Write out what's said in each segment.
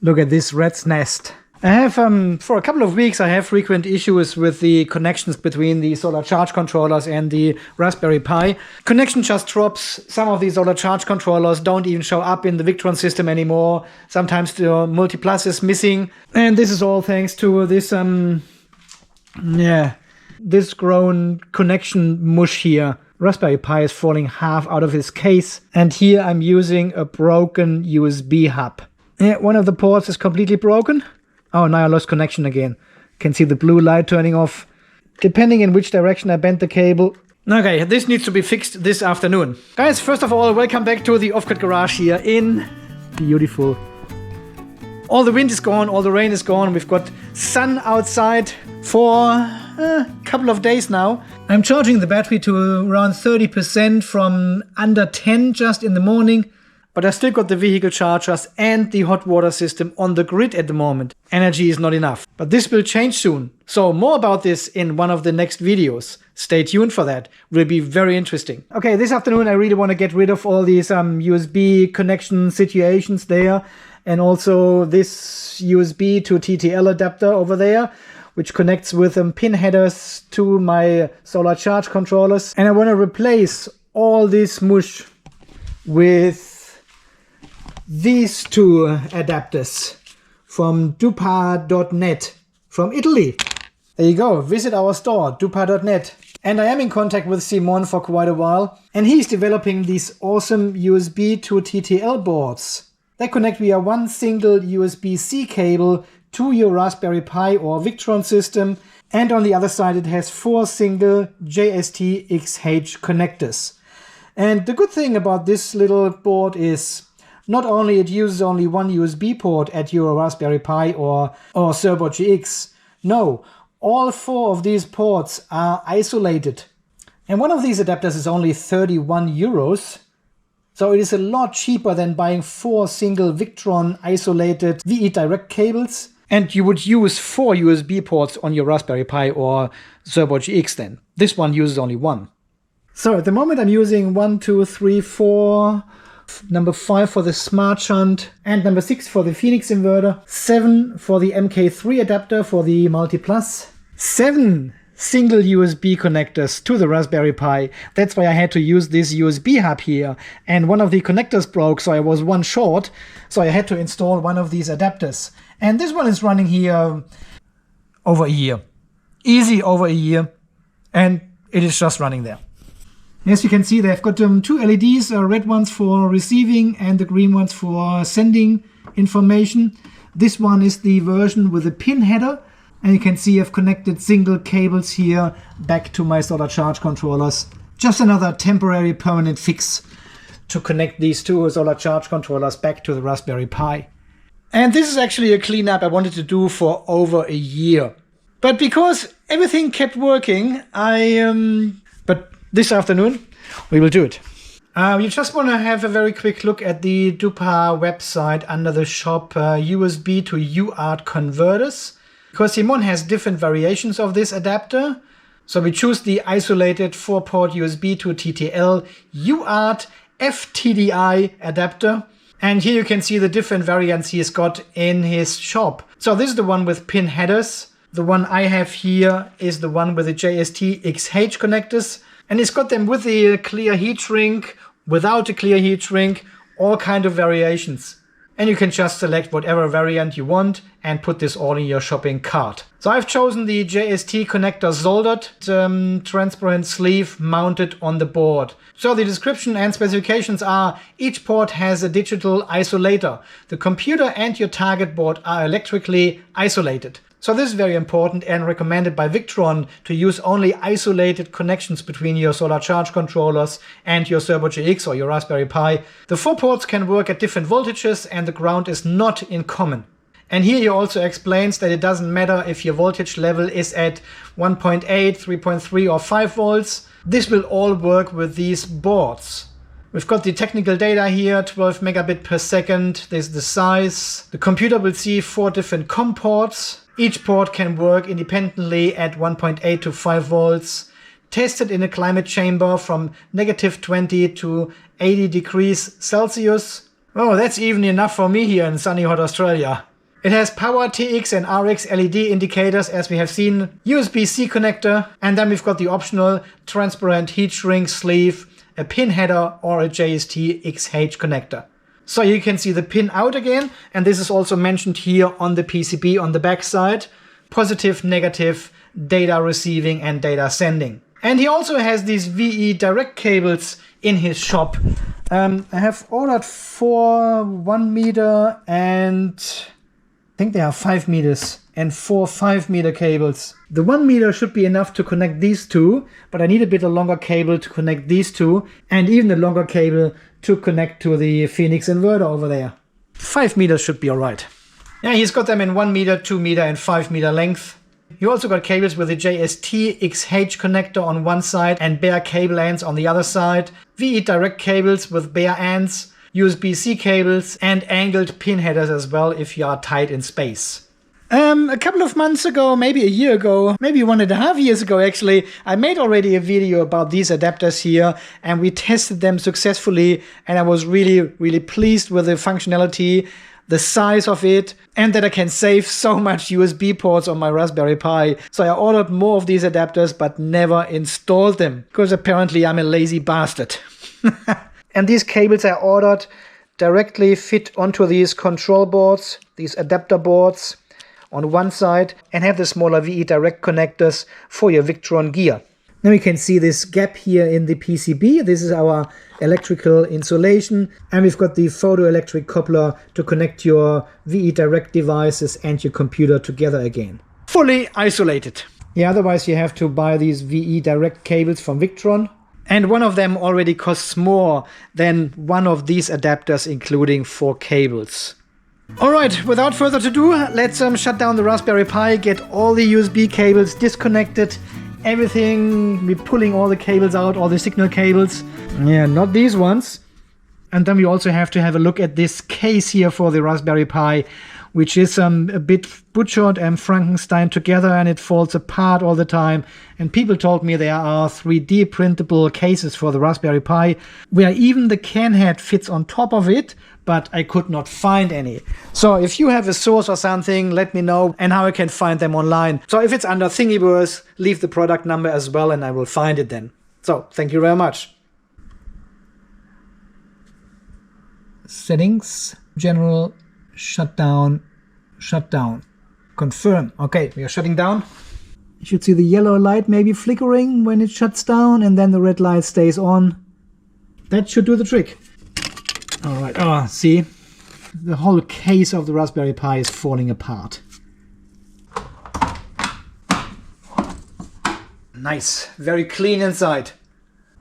Look at this rat's nest. I have, for a couple of weeks, I have frequent issues with the connections between the solar charge controllers and the Raspberry Pi. Connection just drops. Some of these solar charge controllers don't even show up in the Victron system anymore. Sometimes the Multiplus is missing. And this is all thanks to this, this grown connection mush here. Raspberry Pi is falling half out of its case. And here I'm using a broken USB hub. Yeah, one of the ports is completely broken. Oh, now I lost connection again. Can see the blue light turning off. Depending in which direction I bend the cable. Okay, this needs to be fixed this afternoon. Guys, first of all, welcome back to the off-grid garage here in beautiful. All the wind is gone, all the rain is gone. We've got sun outside for a couple of days now. I'm charging the battery to around 30% from under 10 just in the morning. But I still got the vehicle chargers and the hot water system on the grid at the moment. Energy is not enough. But this will change soon. So more about this in one of the next videos. Stay tuned for that. Will be very interesting. Okay, this afternoon I really want to get rid of all these USB connection situations there. And also this USB to TTL adapter over there, which connects with pin headers to my solar charge controllers. And I want to replace all this mush with these two adapters from Duppa.net from Italy. There you go, visit our store, Duppa.net. And I am in contact with Simon for quite a while, and he's developing these awesome USB to TTL boards. They connect via one single USB-C cable to your Raspberry Pi or Victron system, and on the other side it has 4 single JST-XH connectors. And the good thing about this little board is not only it uses only one USB port at your Raspberry Pi or Servo GX. No, all 4 of these ports are isolated. And one of these adapters is only 31 euros. So it is a lot cheaper than buying 4 single Victron isolated VE.Direct cables. And you would use 4 USB ports on your Raspberry Pi or Servo GX then. This one uses only 1. So at the moment I'm using 1, 2, 3, 4... Number 5 for the smart shunt, and number 6 for the Phoenix inverter, 7 for the MK3 adapter for the Multiplus, 7 single USB connectors to the Raspberry Pi. That's why I had to use this USB hub here, and one of the connectors broke, so I was one short, so I had to install one of these adapters. And this one is running here over a year. Easy over a year, and it is just running there. As you can see, they've got 2 LEDs, red ones for receiving and the green ones for sending information. This one is the version with a pin header. And you can see I've connected single cables here back to my solar charge controllers. Just another temporary permanent fix to connect these 2 solar charge controllers back to the Raspberry Pi. And this is actually a cleanup I wanted to do for over a year. But because everything kept working, but this afternoon, we will do it. You just want to have a very quick look at the Duppa website under the shop USB to UART Converters. Because Simon has different variations of this adapter. So we choose the isolated 4-port USB to TTL UART FTDI adapter. And here you can see the different variants he's got in his shop. So this is the one with pin headers. The one I have here is the one with the JST-XH connectors. And it's got them with the clear heat shrink, without a clear heat shrink, all kind of variations. And you can just select whatever variant you want and put this all in your shopping cart. So I've chosen the JST connector soldered, transparent sleeve mounted on the board. So the description and specifications are: each port has a digital isolator. The computer and your target board are electrically isolated. So this is very important and recommended by Victron to use only isolated connections between your solar charge controllers and your Servo GX or your Raspberry Pi. The 4 ports can work at different voltages and the ground is not in common. And here he also explains that it doesn't matter if your voltage level is at 1.8, 3.3 or 5 volts. This will all work with these boards. We've got the technical data here, 12 megabit per second. This is the size. The computer will see 4 different COM ports. Each port can work independently at 1.8 to 5 volts. Tested in a climate chamber from -20 to 80 degrees Celsius. Oh, that's even enough for me here in sunny hot Australia. It has power, TX and RX LED indicators, as we have seen, USB-C connector, and then we've got the optional transparent heat shrink sleeve, a pin header or a JST XH connector. So you can see the pin out again, and this is also mentioned here on the PCB on the back side. Positive, negative, data receiving and data sending. And he also has these VE.Direct cables in his shop. I have ordered 4 1 meter and I think they are 5 meters and 4 5-meter cables. The 1 meter should be enough to connect these two, but I need a bit of longer cable to connect these two, and even a longer cable to connect to the Phoenix inverter over there. 5 meters should be alright. Yeah, he's got them in 1 meter, 2 meter and 5 meter length. You also got cables with a JST XH connector on one side and bare cable ends on the other side. VE.Direct cables with bare ends, USB-C cables and angled pin headers as well if you are tight in space. A couple of months ago, maybe a year ago, maybe 1.5 years ago actually, I made already a video about these adapters here and we tested them successfully, and I was really pleased with the functionality, the size of it, and that I can save so much USB ports on my Raspberry Pi. So I ordered more of these adapters but never installed them, because apparently I'm a lazy bastard. And these cables I ordered directly fit onto these control boards, these adapter boards on one side, and have the smaller VE.Direct connectors for your Victron gear. Now you can see this gap here in the PCB. This is our electrical insulation, and we've got the photoelectric coupler to connect your VE.Direct devices and your computer together again. Fully isolated. Yeah, otherwise you have to buy these VE.Direct cables from Victron. And one of them already costs more than one of these adapters, including 4 cables. Alright, without further ado, let's shut down the Raspberry Pi, get all the USB cables disconnected, everything, we're pulling all the cables out, all the signal cables. Yeah, not these ones. And then we also have to have a look at this case here for the Raspberry Pi, which is a bit butchered and Frankenstein together, and it falls apart all the time. And people told me there are 3D printable cases for the Raspberry Pi, where even the can head fits on top of it, but I could not find any. So if you have a source or something, let me know, and how I can find them online. So if it's under Thingiverse, leave the product number as well and I will find it then. So thank you very much. Settings, general, shutdown, shutdown, confirm. Okay, we are shutting down. You should see the yellow light maybe flickering when it shuts down, and then the red light stays on. That should do the trick. All right, oh, see, the whole case of the Raspberry Pi is falling apart. Nice, very clean inside.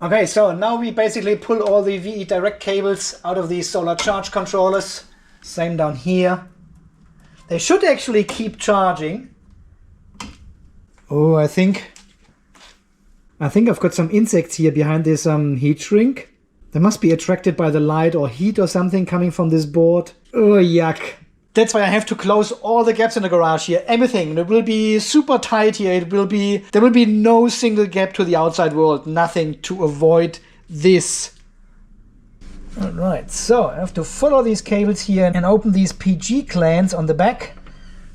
Okay, so now we basically pull all the VE.Direct cables out of these solar charge controllers. Same down here. They should actually keep charging. Oh, I think I've got some insects here behind this heat shrink. They must be attracted by the light or heat or something coming from this board. Oh, yuck. That's why I have to close all the gaps in the garage here. Everything. It will be super tight here. There will be no single gap to the outside world. Nothing to avoid this. Alright, so I have to follow these cables here and open these PG clamps on the back,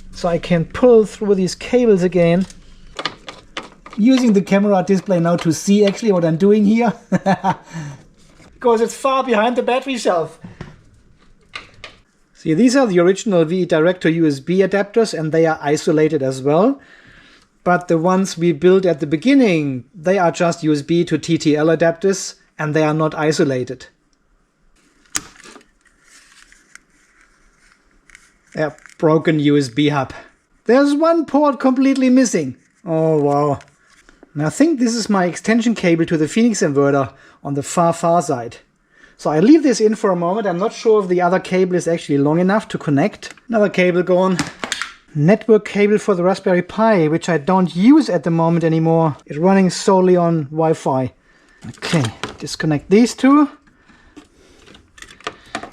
so I can pull through these cables again. Using the camera display now to see actually what I'm doing here. Because it's far behind the battery shelf. See, these are the original VE.Direct to USB adapters, and they are isolated as well. But the ones we built at the beginning, they are just USB to TTL adapters, and they are not isolated. Yeah, broken USB hub. There's one port completely missing. Oh wow. And I think this is my extension cable to the Phoenix inverter on the far side. So I leave this in for a moment. I'm not sure if the other cable is actually long enough to connect. Another cable gone. Network cable for the Raspberry Pi, which I don't use at the moment anymore. It's running solely on Wi-Fi. Okay, disconnect these two.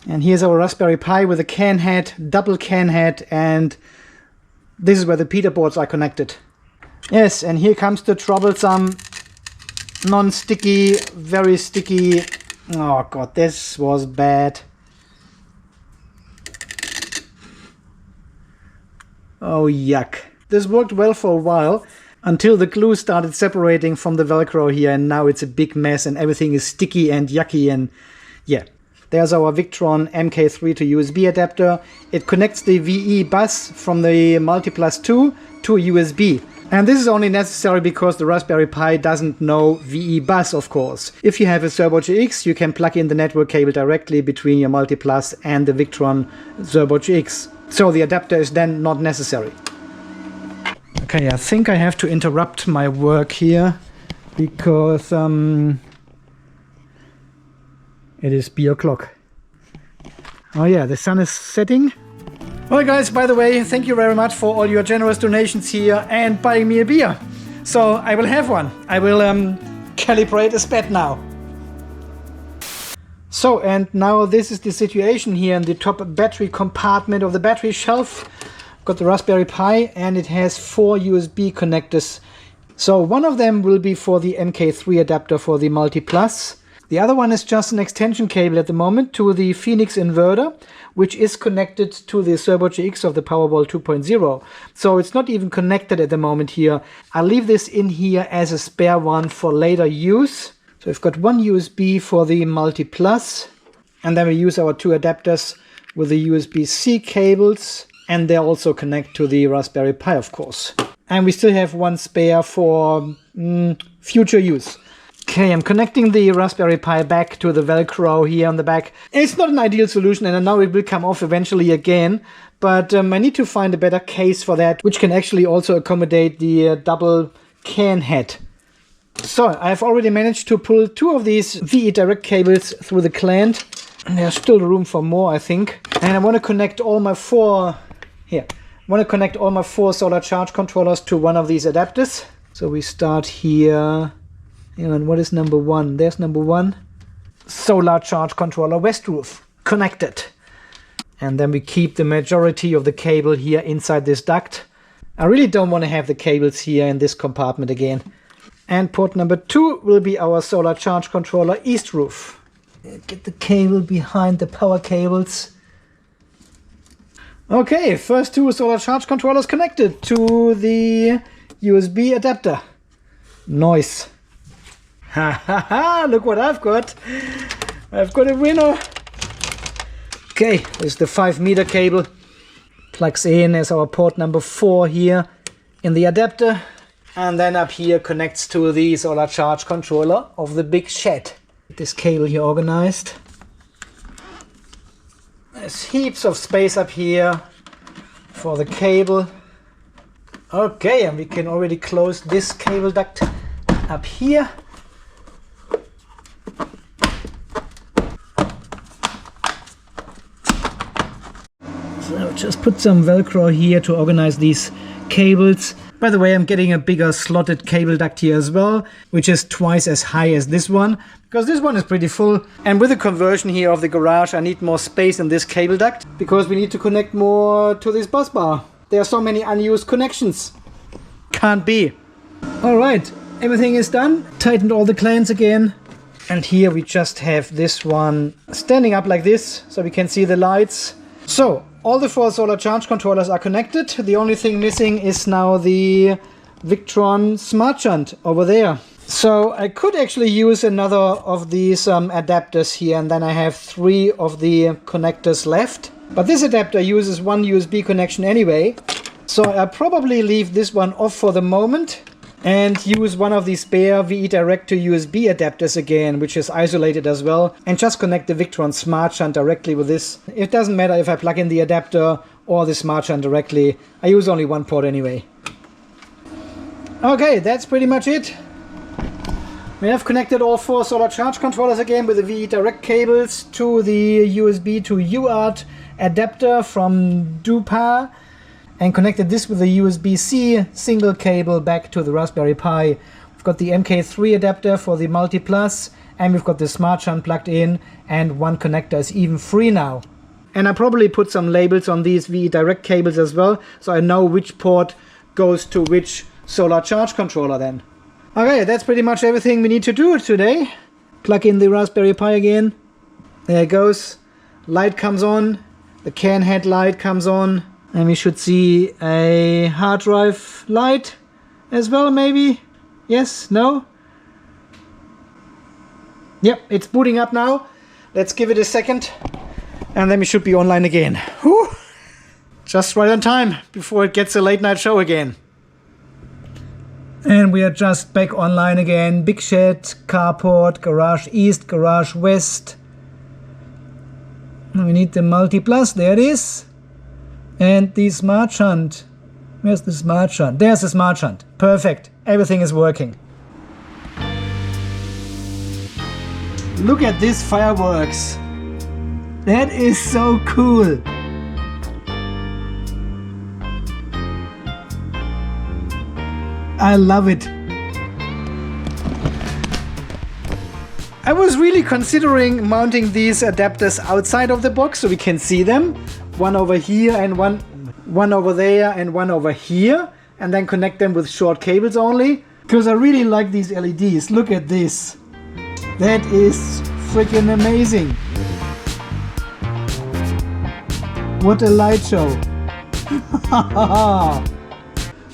And here's our Raspberry Pi with a can head, double can head, and this is where the Peter boards are connected. Yes, and here comes the troublesome, non-sticky, very sticky. Oh god, this was bad. Oh, yuck. This worked well for a while until the glue started separating from the Velcro here, and now it's a big mess and everything is sticky and yucky, and yeah. There's our Victron MK3 to USB adapter. It connects the VE bus from the Multiplus 2 to USB. And this is only necessary because the Raspberry Pi doesn't know VE bus, of course. If you have a Servo GX, you can plug in the network cable directly between your Multiplus and the Victron Servo GX. So the adapter is then not necessary. Okay, I think I have to interrupt my work here because it is beer o'clock. Oh yeah, the sun is setting. Well guys, by the way, thank you very much for all your generous donations here and buying me a beer. So I will have one. I will calibrate a sped now. So, and now this is the situation here in the top battery compartment of the battery shelf. Got the Raspberry Pi and it has 4 USB connectors. So one of them will be for the MK3 adapter for the Multiplus. The other one is just an extension cable at the moment to the Phoenix inverter, which is connected to the Servo GX of the Powerball 2.0. So it's not even connected at the moment here. I'll leave this in here as a spare one for later use. So we've got one USB for the Multiplus, and then we use our 2 adapters with the USB-C cables, and they also connect to the Raspberry Pi, of course. And we still have one spare for future use. Okay, I'm connecting the Raspberry Pi back to the Velcro here on the back. It's not an ideal solution, and I know it will come off eventually again, but I need to find a better case for that, which can actually also accommodate the double can head. So I've already managed to pull 2 of these VE.Direct cables through the clamp. There's still room for more, I think. And I want to connect all my 4 solar charge controllers to one of these adapters. So we start here. And what is number 1? There's number 1. Solar charge controller west roof connected. And then we keep the majority of the cable here inside this duct. I really don't want to have the cables here in this compartment again. And port number 2 will be our solar charge controller east roof. Get the cable behind the power cables. Okay, first 2 solar charge controllers connected to the USB adapter. Nice. Ha ha ha, look what I've got. I've got a winner. Okay, there's the 5-meter cable. Plugs in as our port number 4 here in the adapter. And then up here connects to the solar charge controller of the big shed. Get this cable here organized. There's heaps of space up here for the cable. Okay, and we can already close this cable duct up here. So just put some Velcro here to organize these cables. By the way, I'm getting a bigger slotted cable duct here as well, which is twice as high as this one, because this one is pretty full. And with the conversion here of the garage, I need more space in this cable duct, because we need to connect more to this bus bar. There are so many unused connections. Can't be. All right, everything is done. Tightened all the clamps again. And here we just have this one standing up like this, so we can see the lights. So, all the 4 solar charge controllers are connected. The only thing missing is now the Victron smart shunt over there. So I could actually use another of these adapters here, and then I have 3 of the connectors left. But this adapter uses 1 USB connection anyway. So I'll probably leave this one off for the moment and use one of these spare VE.Direct to USB adapters again, which is isolated as well, and just connect the Victron smart shunt directly with this. It doesn't matter if I plug in the adapter or the smart shunt directly. I use only 1 port anyway. Okay, that's pretty much it. We have connected all 4 solar charge controllers again with the VE.Direct cables to the USB to UART adapter from Duppa, and connected this with the USB-C single cable back to the Raspberry Pi. We've got the MK3 adapter for the Multiplus, and we've got the smart shunt plugged in, and 1 connector is even free now. And I probably put some labels on these VE.Direct cables as well, so I know which port goes to which solar charge controller then. Okay, that's pretty much everything we need to do today. Plug in the Raspberry Pi again. There it goes. Light comes on. The can head light comes on. And we should see a hard drive light as well, maybe? Yes? No? Yep, it's booting up now. Let's give it a second. And then we should be online again. Whew. Just right on time before it gets a late night show again. And we are just back online again. Big shed, carport, garage east, garage west. We need the Multiplus, there it is. And the smart shunt. Where's the smart shunt? There's the smart shunt. Perfect. Everything is working. Look at this fireworks. That is so cool. I love it. I was really considering mounting these adapters outside of the box so we can see them. One over here and one over there and one over here. And then connect them with short cables only. Because I really like these LEDs. Look at this. That is freaking amazing. What a light show.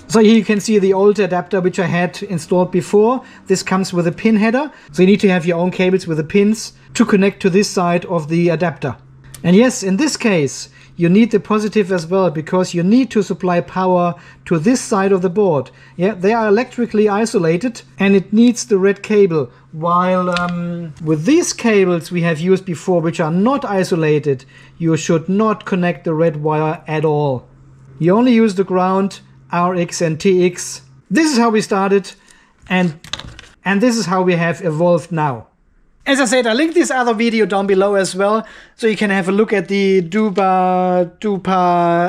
So here you can see the old adapter which I had installed before. This comes with a pin header. So you need to have your own cables with the pins to connect to this side of the adapter. And yes, in this case, you need the positive as well because you need to supply power to this side of the board. Yeah, they are electrically isolated and it needs the red cable. While with these cables we have used before, which are not isolated, you should not connect the red wire at all. You only use the ground, RX and TX. This is how we started and this is how we have evolved now. As I said, I linked this other video down below as well, so you can have a look at the Duppa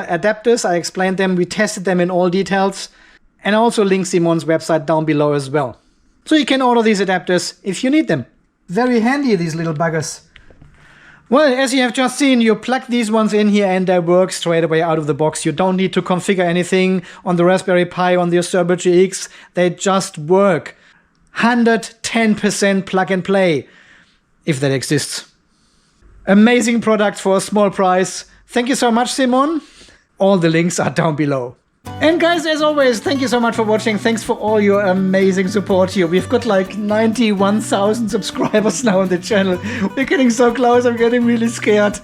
adapters. I explained them, we tested them in all details, and I also link Simon's website down below as well. So you can order these adapters if you need them. Very handy, these little buggers. Well, as you have just seen, you plug these ones in here and they work straight away out of the box. You don't need to configure anything on the Raspberry Pi, on the Server GX. They just work. 110% plug and play. If that exists. Amazing product for a small price. Thank you so much, Simon. All the links are down below. And guys, as always, thank you so much for watching. Thanks for all your amazing support here. We've got like 91,000 subscribers now on the channel. We're getting so close, I'm getting really scared.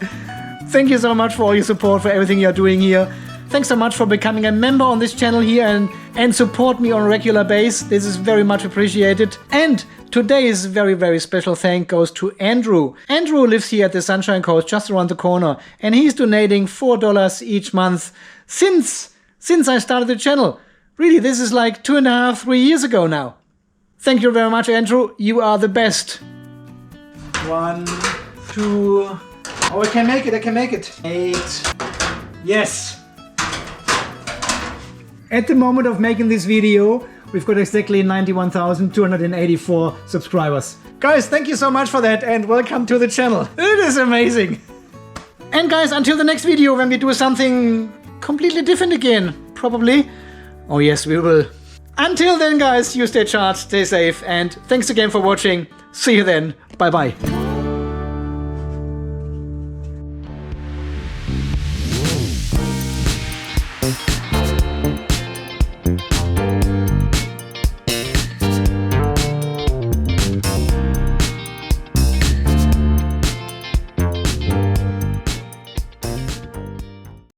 Thank you so much for all your support, for everything you're doing here. Thanks so much for becoming a member on this channel here and support me on a regular basis. This is very much appreciated. And today's very, very special thank goes to Andrew. Andrew lives here at the Sunshine Coast just around the corner and he's donating $4 each month since I started the channel. Really, this is like 2.5, 3 years ago now. Thank you very much, Andrew. You are the best. 1, 2... Oh, I can make it, 8... Yes! At the moment of making this video, we've got exactly 91,284 subscribers. Guys, thank you so much for that and welcome to the channel. It is amazing. And guys, until the next video when we do something completely different again, probably. Oh yes, we will. Until then guys, you stay charged, stay safe and thanks again for watching. See you then. Bye bye.